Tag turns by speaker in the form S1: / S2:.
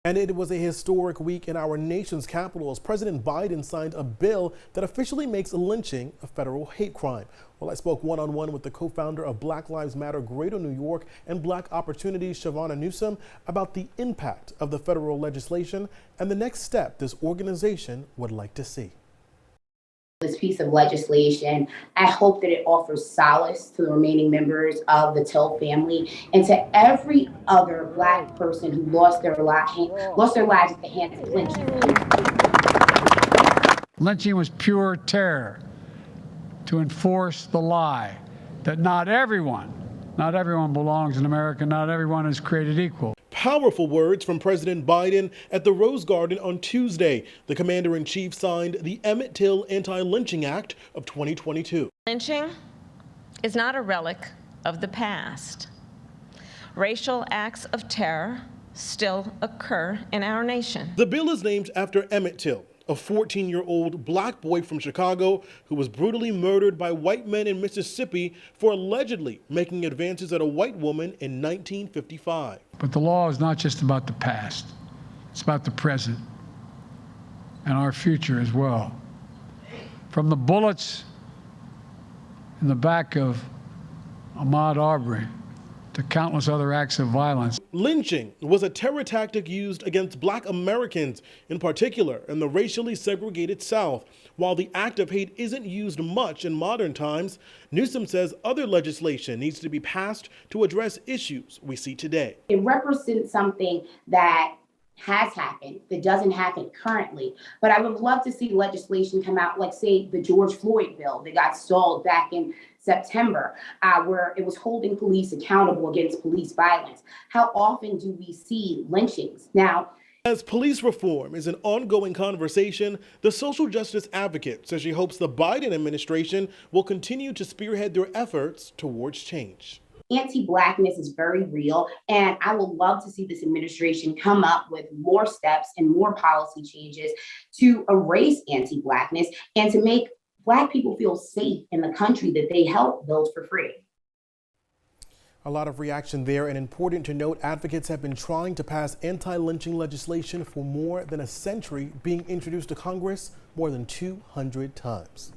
S1: And it was a historic week in our nation's capital as President Biden signed a bill that officially makes lynching a federal hate crime. Well, I spoke one-on-one with the co-founder of Black Lives Matter Greater New York and Black Opportunities, Chivona Newsome, about the impact of the federal legislation and the next step this organization would like to see.
S2: This piece of legislation, I hope that it offers solace to the remaining members of the Till family and to every other Black person who lost their lives at the hands of lynching.
S3: Lynching was pure terror to enforce the lie that not everyone belongs in America, not everyone is created equal.
S1: Powerful words from President Biden at the Rose Garden on Tuesday. The commander-in-chief signed the Emmett Till Anti-Lynching Act of 2022.
S4: Lynching is not a relic of the past. Racial acts of terror still occur in our nation.
S1: The bill is named after Emmett Till, a 14-year-old Black boy from Chicago who was brutally murdered by white men in Mississippi for allegedly making advances at a white woman in 1955.
S3: But the law is not just about the past. It's about the present and our future as well. From the bullets in the back of Ahmaud Arbery to countless other acts of violence.
S1: Lynching was a terror tactic used against Black Americans, in particular in the racially segregated South. While the act of hate isn't used much in modern times, Newsome says other legislation needs to be passed to address issues we see today.
S2: It represents something that has happened, that doesn't happen currently. But I would love to see legislation come out, like say the George Floyd bill that got stalled back in September, where it was holding police accountable against police violence. How often do we see lynchings now?
S1: As police reform is an ongoing conversation, the social justice advocate says she hopes the Biden administration will continue to spearhead their efforts towards change.
S2: Anti-Blackness is very real, and I would love to see this administration come up with more steps and more policy changes to erase anti-Blackness and to make Black people feel safe in the country that they help build for free.
S1: A lot of reaction there, and important to note, advocates have been trying to pass anti-lynching legislation for more than a century, being introduced to Congress more than 200 times.